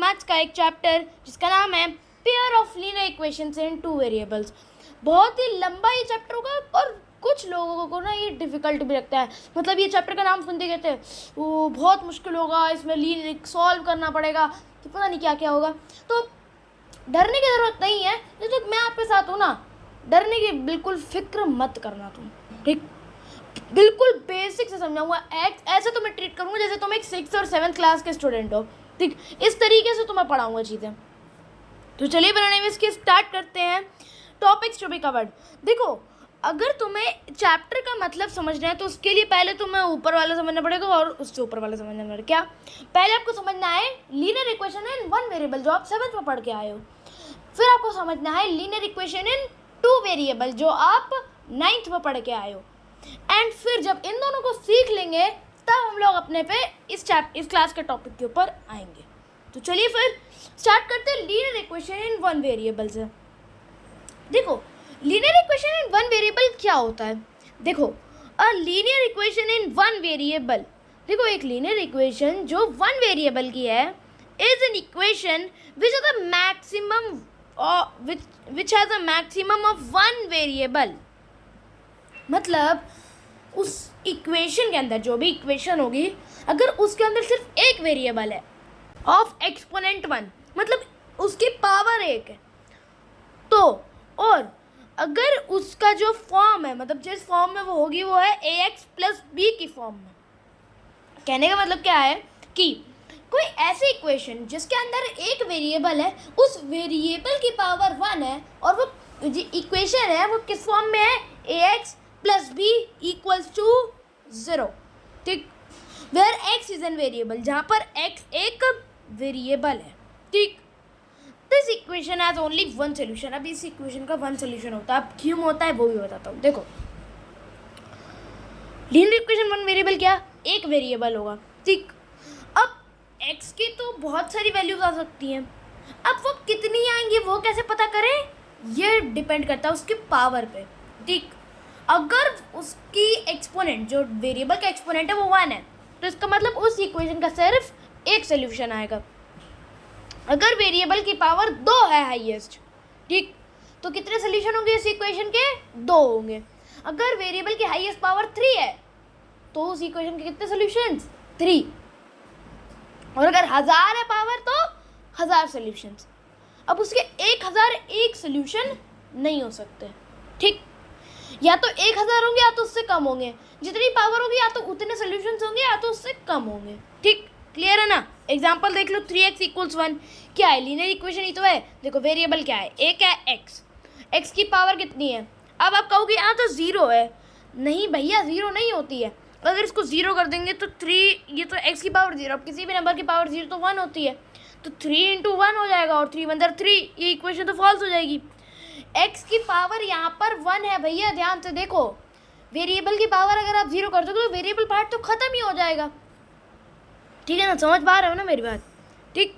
Maths का एक chapter जिसका नाम है pair of linear equations in two variables. बहुत ही लंबा ये चैप्टर होगा और कुछ लोगों को ना ये डिफ़िकल्ट भी लगता है। मतलब ये चैप्टर का नाम सुनते कहते हैं वो बहुत मुश्किल होगा, इसमें लीनियर सॉल्व करना पड़ेगा, तो पता नहीं क्या क्या होगा। तो डरने की ज़रूरत नहीं है, जब तक मैं आपके साथ हूँ ना, डरने की बिल्कुल फिक्र मत करना तुम, ठीक। बिल्कुल बेसिक से समझाऊंगा, ऐसे तो मैं ट्रीट करूँगा जैसे तुम एक 6th और 7th क्लास के स्टूडेंट हो, ठीक। इस तरीके से तुम्हें पढ़ाऊँगा चीज़ें। तो चलिए बिना टाइम वेस्ट किए स्टार्ट करते हैं। Topics to be covered. देखो, अगर तुम्हें चैप्टर का मतलब समझना है तो उसके लिए पहले तुम्हें ऊपर वाला समझना पड़ेगा और उससे ऊपर वाला समझना पड़ेगा। क्या? पहले आपको समझना है linear equation in one variable, जो आप 7th में पढ़ के आए हो। फिर आपको समझना है linear equation in two variable, जो आप 9th में पढ़ के आए हो। एंड फिर जब इन दोनों को सीख लेंगे तब हम लोग अपने पे इस क्लास के टॉपिक के ऊपर आएंगे। तो चलिए फिर स्टार्ट करते हैं linear equation in one variable से। देखो, linear equation in one variable क्या होता है? देखो, a linear equation in one variable, देखो एक लीनियर इक्वेशन जो वन वेरिएबल की है is an equation which is the maximum which has a maximum of one variable। मतलब उस इक्वेशन के अंदर जो भी इक्वेशन होगी, अगर उसके अंदर सिर्फ एक वेरिएबल है ऑफ एक्सपोनेंट 1, मतलब उसकी पावर 1 है, तो और अगर उसका जो फॉर्म है, मतलब जिस फॉर्म में वो होगी वो है ax प्लस बी की फॉर्म में। कहने का मतलब क्या है कि कोई ऐसी इक्वेशन जिसके अंदर एक वेरिएबल है, उस वेरिएबल की पावर 1 है और वो जो इक्वेशन है वो किस फॉर्म में है? ax plus b equals to 0, ठीक। Where x is an variable, जहाँ पर x एक वेरिएबल है, ठीक। This equation has only one solution. अब इस इक्वेशन का वन सोल्यूशन होता है, अब क्यों होता है वो भी बताता हूँ। देखो, लीनियर इक्वेशन वन वेरिएबल क्या? एक वेरिएबल होगा, ठीक। अब x की तो बहुत सारी वैल्यूज आ सकती हैं, अब वो कितनी आएंगी वो कैसे पता करें? ये डिपेंड करता है उसके पावर पे, ठीक। अगर उसकी एक्सपोनेंट, जो वेरिएबल का एक्सपोनेंट है वो 1 है, तो इसका मतलब उस इक्वेशन का सिर्फ एक सोल्यूशन आएगा। अगर वेरिएबल की पावर 2 है हाईएस्ट, ठीक, तो कितने सोल्यूशन होंगे इस इक्वेशन के? 2 होंगे। अगर वेरिएबल की हाईएस्ट पावर 3 है तो उस इक्वेशन के कितने सोल्यूशंस? 3। और अगर 1000 है पावर तो 1000 सोल्यूशंस। अब उसके 1001 सोल्यूशन नहीं हो सकते, ठीक। या तो 1000 होंगे या तो उससे कम होंगे। जितनी पावर होगी या तो उतने सोल्यूशंस होंगे या तो उससे कम होंगे, ठीक। क्लियर है ना? एग्जांपल देख लो, 3x इक्वल्स 1 क्या है? लीनियर इक्वेशन ही तो है। देखो, वेरिएबल क्या है? एक है x की पावर कितनी है? अब आप कहोगे यहाँ तो 0 है। नहीं भैया, 0 नहीं होती है। अगर इसको 0 कर देंगे तो 3, ये तो x की पावर 0, अब किसी भी नंबर की पावर 0 तो 1 होती है, तो 3 × 1 हो जाएगा और 3 × 1 3, ये इक्वेशन तो फॉल्स हो जाएगी। x की पावर यहाँ पर 1 है भैया, ध्यान से देखो। वेरिएबल की पावर अगर आप 0 कर दोगे तो वेरिएबल पार्ट तो खत्म ही हो जाएगा, ठीक है ना? समझ पा रहे हो ना मेरी बात, ठीक।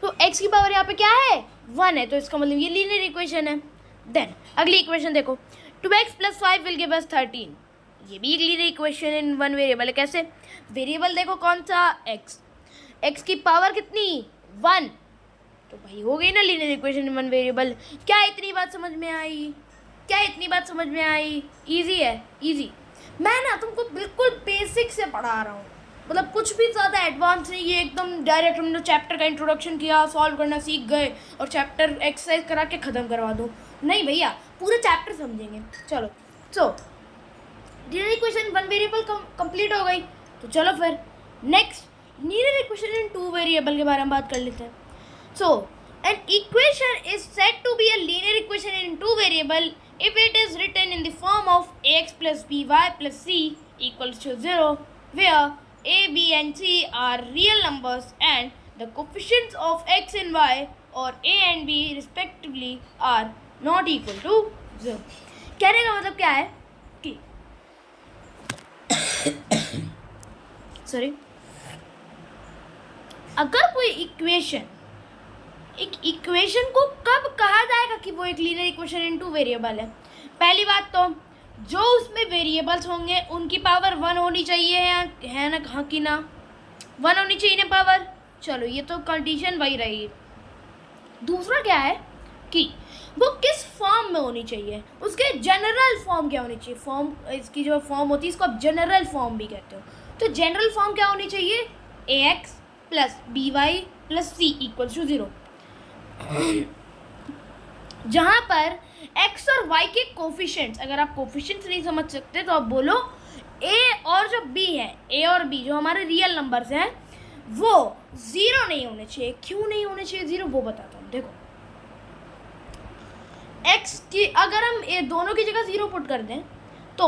तो x की पावर यहाँ पे क्या है? 1 है, तो इसका मतलब ये लीनियर इक्वेशन है। देन अगली इक्वेशन देखो, 2x + 5 विल गिव अस 13। ये भी एक linear equation in one variable है। कैसे? वेरिएबल देखो कौन सा? x की पावर कितनी? 1, तो भाई हो गई ना linear equation in one variable. क्या इतनी बात समझ में आई? इजी है, इजी। मैं ना तुमको बिल्कुल बेसिक से पढ़ा रहा हूँ, मतलब कुछ भी ज़्यादा एडवांस नहीं। ये एकदम डायरेक्ट हमने चैप्टर का इंट्रोडक्शन किया, सॉल्व करना सीख गए और चैप्टर एक्सरसाइज करा के ख़त्म करवा दो। नहीं भैया, पूरे चैप्टर समझेंगे। चलो, so linear equation one variable complete हो गई, तो चलो फिर next linear equation in two variable के बारे में बात कर लेते हैं। So an equation is said to be a linear equation in two variable if it is written in the form of ax plus by plus c equals to 0, where a, b and c are real numbers and the coefficients of x and y or a and b respectively are not equal to 0। कहने का मतलब क्या है कि sorry, अगर कोई एक equation को कब कहा जाएगा कि वो एक linear equation in two variable है? पहली बात तो जो उसमें वेरिएबल्स होंगे उनकी पावर 1 होनी चाहिए, है ना? हाँ कि ना? 1 होनी चाहिए ना पावर, चलो ये तो कंडीशन वही रहेगी। दूसरा क्या है कि वो किस फॉर्म में होनी चाहिए, उसके जनरल फॉर्म क्या होनी चाहिए। फॉर्म, इसकी जो फॉर्म होती है इसको आप जनरल फॉर्म भी कहते हो। तो जनरल फॉर्म क्या होनी चाहिए, ax plus B y plus c equals to 0, जहाँ पर x और y के कोफिशिएंट्स, अगर आप कोफिशिएंट्स नहीं समझ सकते तो आप बोलो a और जो b है, a और b जो हमारे रियल नंबर्स हैं वो 0 नहीं होने चाहिए। क्यों नहीं होने चाहिए 0 वो बताता हूँ। देखो x की अगर हम ये दोनों की जगह 0 पुट कर दें तो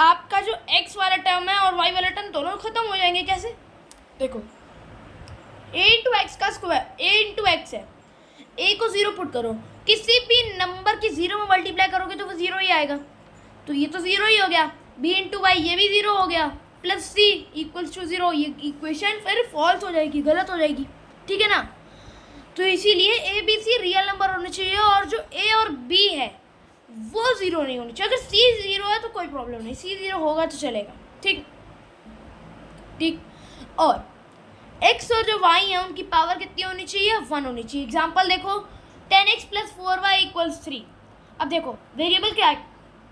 आपका जो x वाला टर्म है और y वाला टर्म दोनों खत्म हो जाएंगे। कैसे, देखो a इंटू एक्स का स्क्वायर, a इंटू एक्स है, a को 0 पुट करो, किसी भी नंबर की 0 में मल्टीप्लाई करोगे तो वो 0 ही आएगा, तो ये तो 0 ही हो गया। b इंटू वाई ये भी 0 हो गया, प्लस c इक्वल्स टू 0, ये इक्वेशन फिर फॉल्स हो जाएगी, गलत हो जाएगी, ठीक है ना। तो इसीलिए a B C real number होने चाहिए और जो a और b है वो 0 नहीं होनी चाहिए। अगर c 0 है तो कोई प्रॉब्लम नहीं, c 0 होगा तो चलेगा, ठीक ठीक। और x और जो y है उनकी पावर कितनी होनी चाहिए, 1 होनी चाहिए। एग्जाम्पल देखो 10x प्लस 4y इक्वल्स 3। अब देखो वेरिएबल क्या है,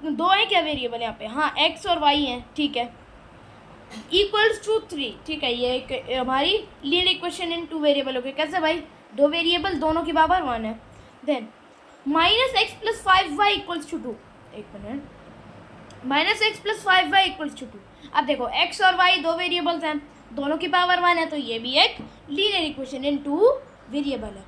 दो है क्या वेरिएबल यहाँ पे, हाँ x और y है, ठीक है, इक्वल्स टू 3, ठीक है। ये एक हमारी linear equation in two variable हो गई। कैसे भाई, दो वेरिएबल दोनों की पावर 1 है। Then minus x plus 5y equals to 2, एक minute, minus x plus 5y equals to 2। अब देखो x और y दो वेरिएबल्स हैं, दोनों की पावर 1 है, तो ये भी एक linear equation in two variable है।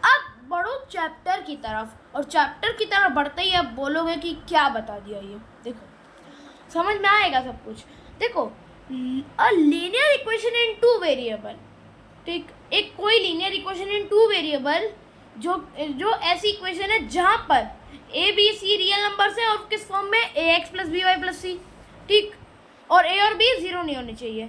अब बढ़ो चैप्टर की तरफ, और चैप्टर की तरफ बढ़ते ही आप बोलोगे कि क्या बता दिया ये, देखो समझ में आएगा सब कुछ। देखो a linear equation in two variable, ठीक, एक कोई linear equation in two variable जो ऐसी इक्वेशन है जहाँ पर A B C real numbers हैं और किस फॉर्म में A x plus B y plus C, ठीक, और ए और बी 0 नहीं होने चाहिए।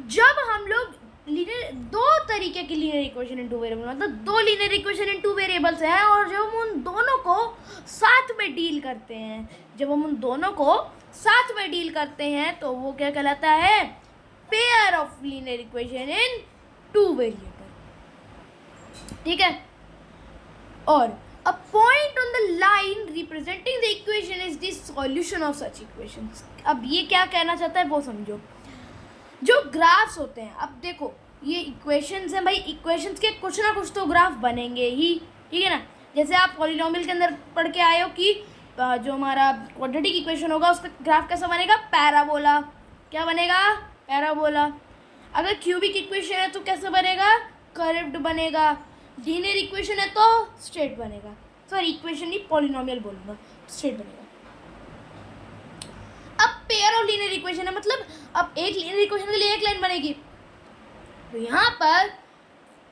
जब हम लोग लीनियर, दो तरीके की linear equation in two variable, मतलब दो linear equation in two variables हैं और जब हम उन दोनों को साथ में डील करते हैं, जब हम उन दोनों को साथ में डील करते हैं तो वो क्या कहलाता है, pair of linear equation in two variable, ठीक है। और a point on the line representing the equation is the solution of such equations। अब ये क्या कहना चाहता है वो समझो। जो ग्राफ्स होते हैं, अब देखो ये इक्वेशंस हैं भाई, इक्वेशंस के कुछ ना कुछ तो ग्राफ बनेंगे ही, ठीक है ना। जैसे आप पॉलिनोमियल के अंदर पढ़ के आए हो कि जो हमारा क्वाड्रेटिक इक्वेशन होगा उसका ग्राफ कैसा बनेगा, पैराबोला। क्या बनेगा, पैराबोला। अगर क्यूबिक इक्वेशन है तो कैसे बनेगा, कर्व्ड बनेगा। लीनियर इक्वेशन है तो स्ट्रेट बनेगा, सॉरी इक्वेशन नहीं पॉलिनोमियल बोलूँगा, स्ट्रेट बनेगा। अब पेयर ऑफ लीनियर इक्वेशन है, मतलब अब एक लीनियर इक्वेशन के लिए एक लाइन बनेगी, तो यहाँ पर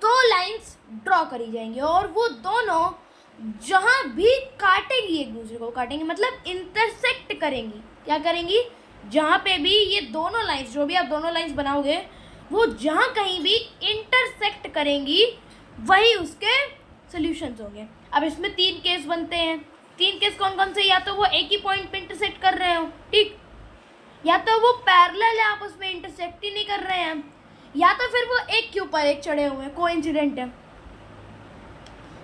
दो लाइंस ड्रॉ करी जाएंगी और वो दोनों जहाँ भी काटेंगी, एक दूसरे को काटेंगी, मतलब इंटरसेक्ट करेंगी। क्या करेंगी, जहाँ पे भी ये दोनों लाइंस, जो भी आप दोनों लाइंस बनाओगे वो जहाँ कहीं भी इंटरसेक्ट करेंगी वही उसके सॉल्यूशंस होंगे। अब इसमें 3 केस बनते हैं। 3 केस कौन कौन से, या तो वो एक ही पॉइंट पे इंटरसेक्ट कर रहे हो, ठीक, या तो वो पैरेलल है आपस में इंटरसेक्ट ही नहीं कर रहे हैं, या तो फिर वो एक के ऊपर एक चढ़े हुए हैं, कोइंसिडेंट है।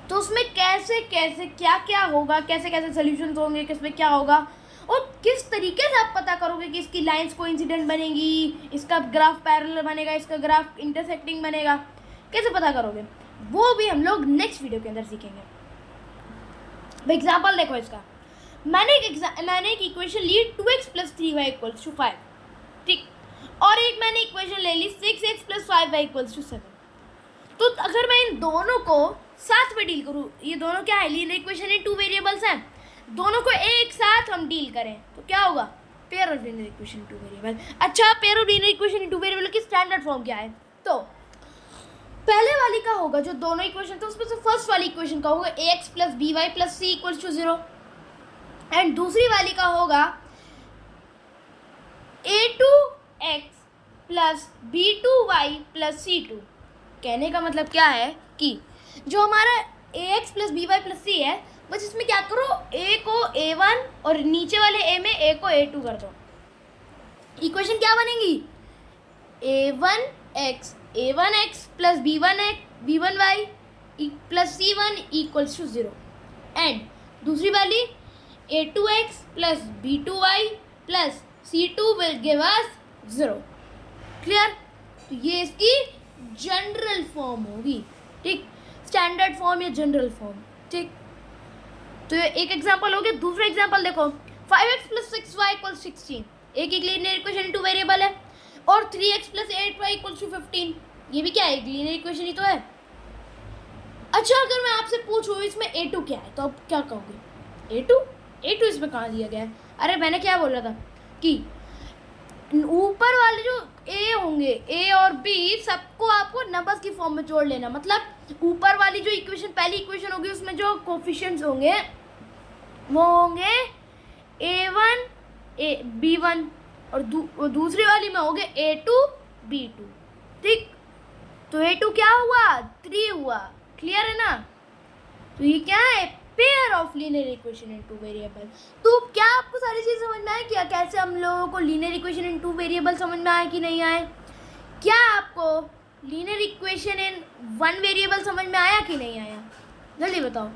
तो उसमें कैसे कैसे क्या क्या होगा, कैसे कैसे सॉल्यूशंस होंगे, किसमें क्या होगा, और किस तरीके से आप पता करोगे कि इसकी लाइंस कोइंसिडेंट बनेगी, इसका ग्राफ पैरेलल बनेगा, इसका ग्राफ इंटरसेक्टिंग बनेगा, कैसे पता करोगे, वो भी हम लोग नेक्स्ट वीडियो के अंदर सीखेंगे। एग्जाम्पल देखो इसका, मैंने एक इक्वेशन ली 2x plus 3y equals to 5, ठीक, और एक मैंने इक्वेशन ले ली 6x plus 5y equals to 7। तो अगर मैं इन दोनों को साथ में डील करूँ, ये दोनों क्या है, linear equation in two variables हैं, दोनों को एक साथ हम डील करें तो क्या होगा, pair of linear equation two variable. अच्छा, pair of linear equation in two variable की स्टैंडर्ड फॉर्म क्या है, तो पहले वाली का होगा जो दोनों इक्वेशन थे उसमें से फर्स्ट वाली इक्वेशन का होगा ax plus B y plus c equals to 0, and दूसरी वाली का होगा a2x plus b2y plus c2। कहने का मतलब क्या है कि जो हमारा ax plus B y plus C है, बस इसमें क्या करो, a को a1 और नीचे वाले a में a को a2 कर दो। इक्वेशन क्या बनेगी, a1x a1x plus b1y plus c1 equals to 0 and दूसरी वाली a2x plus b2y plus c2 will give us 0। Clear? तो ये इसकी जनरल फॉर्म होगी, ठीक, स्टैंडर्ड फॉर्म या जनरल फॉर्म, ठीक। तो ये एक एग्जांपल हो गया। दूसरा एग्जांपल देखो, 5x प्लस 6y इक्वल्स 16, एक linear equation in two variable है, और 3x plus 8y equals to 15, ये भी क्या है, एक लीनियर इक्वेशन ही तो है। अच्छा, अगर मैं आपसे पूछूँ इसमें a2 क्या है, तो आप क्या कहोगे? a2 इसमें कहाँ दिया गया है? अरे मैंने क्या बोला था कि ऊपर वाले जो a होंगे, a और b, सबको आपको नंबर्स की फॉर्म में जोड़ लेना। मतलब ऊपर वाली जो इक्वेशन, पहली इक्वेशन होगी, उसमें जो कोफिशिएंट्स होंगे वो होंगे a1 b1, और दूसरी वाली में होंगे a2 b2, ठीक। तो a2 क्या हुआ? 3 हुआ। क्लियर है ना? तो ये क्या है? Pair of linear equation in two variable. तो क्या आपको सारी चीज़ समझ में आए? क्या कैसे हम लोगों को linear equation in two variable समझ में आए कि नहीं आए? क्या आपको linear equation in one variable समझ में आया कि नहीं आया? जल्दी बताओ।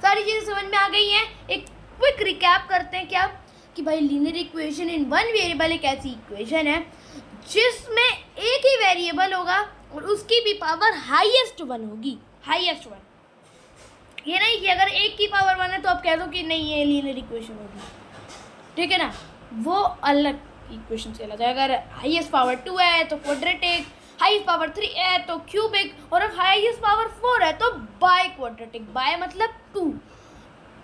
सारी चीज़ें समझ में आ गई हैं? एक क्विक रिकैप करते हैं क्या कि भाई linear equation in one variable एक ऐसी इक्वेशन है जिसमें एक ही वेरिएबल होगा और उसकी भी पावर हाईएस्ट वन होगी, हाईएस्ट वन। ये नहीं कि अगर एक की पावर 1 है तो आप कह दो कि नहीं ये लीनियर इक्वेशन होगी, ठीक है ना, वो अलग इक्वेशन से अलग है। अगर हाईएस्ट पावर 2 है तो क्वाड्रेटिक, हाईएस्ट पावर 3 है तो क्यूबिक, और अगर हाईएस्ट पावर 4 है तो बाय क्वाड्रेटिक। बाय मतलब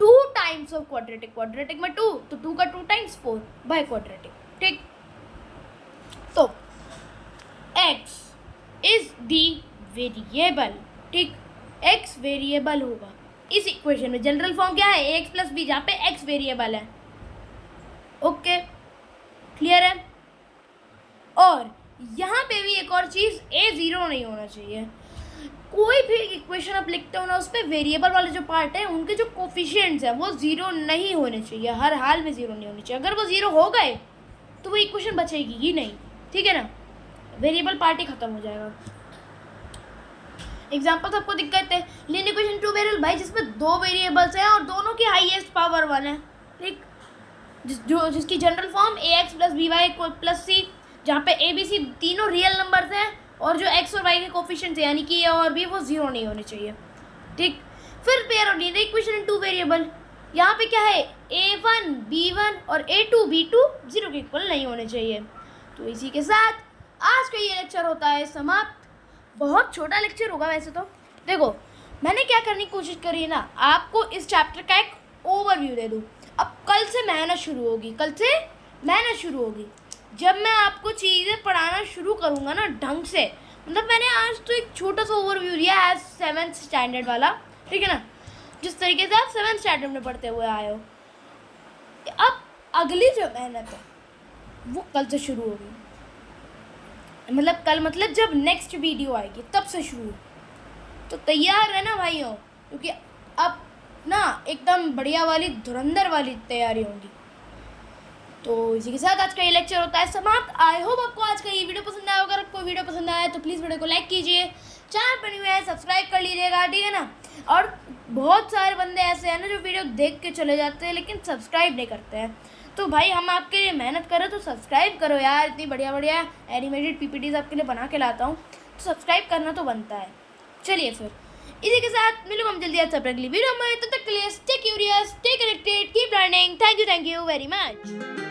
2 टाइम्स ऑफ क्वाड्रेटिक, क्वाड्रेटिक में 2 तो 2 का 2 टाइम्स 4 बाय क्वाड्रेटिक, ठीक। तो x इज दी वेरिएबल, ठीक, x वेरिएबल होगा इस इक्वेशन में। जनरल फॉर्म क्या है? ax प्लस b, जहाँ पे x वेरिएबल है। ओके, क्लियर है? और यहाँ पे भी एक और चीज़, a 0 नहीं होना चाहिए। कोई भी इक्वेशन आप लिखते हो ना, उस पर वेरिएबल वाले जो पार्ट है उनके जो कोफिशिएंट्स हैं वो 0 नहीं होने चाहिए, हर हाल में 0 नहीं होने चाहिए। अगर वो 0 हो गए तो वो इक्वेशन बचेगी ही नहीं, ठीक है ना, वेरिएबल पार्ट ही खत्म हो जाएगा। एग्जाम्पल सबको दिक्कत है, लीनियर इक्वेशन टू वेरिएबल भाई जिसमें 2 वेरिएबल्स हैं और दोनों की हाईएस्ट पावर 1 है, ठीक, जिसकी general form ax plus by plus c, जहाँ पे a b c तीनों रियल नंबर्स हैं और जो x और y के कोफिशिएंट्स यानी कि a और b वो 0 नहीं होने चाहिए, ठीक। फिर pair of linear equation in two variable, यहाँ पे क्या है, a1 b1 और a2 b2 0 के इक्वल नहीं होने चाहिए। तो इसी के साथ आज का ये लेक्चर होता है समाप्त। बहुत छोटा लेक्चर होगा वैसे तो। देखो मैंने क्या करने की कोशिश करी है ना, आपको इस चैप्टर का एक ओवरव्यू दे दूँ। अब कल से मेहनत शुरू होगी, जब मैं आपको चीज़ें पढ़ाना शुरू करूँगा ना ढंग से। मतलब मैंने आज तो एक छोटा सा ओवरव्यू दिया है 7th स्टैंडर्ड वाला, ठीक है ना, जिस तरीके से आप 7th स्टैंडर्ड में पढ़ते हुए आए हो। अब अगली जो मेहनत है वो कल से शुरू होगी, मतलब कल मतलब जब नेक्स्ट वीडियो आएगी तब से शुरू। तो तैयार रहना भाइयों, क्योंकि अब ना एकदम बढ़िया वाली धुरंधर वाली तैयारी होगी। तो इसी के साथ आज का ये लेक्चर होता है समाप्त। आई होप आपको आज का ये वीडियो पसंद आया। अगर आपको वीडियो पसंद आया तो प्लीज़ वीडियो को लाइक कीजिए, चैनल पर न्यू है सब्सक्राइब कर लीजिएगा, ठीक है ना। और बहुत सारे बंदे ऐसे हैं ना जो वीडियो देख के चले जाते हैं लेकिन सब्सक्राइब नहीं करते हैं। तो भाई हम आपके लिए मेहनत करें तो सब्सक्राइब करो यार, इतनी बढ़िया एनिमेटेड पीपीटीज आपके लिए बना के लाता हूँ, तो सब्सक्राइब करना तो बनता है। चलिए फिर इसी के साथ मिलूंगा हम जल्दी आपसे अगली वीडियो में। तब तक के लिए stay curious, stay connected, keep learning. Thank you very much.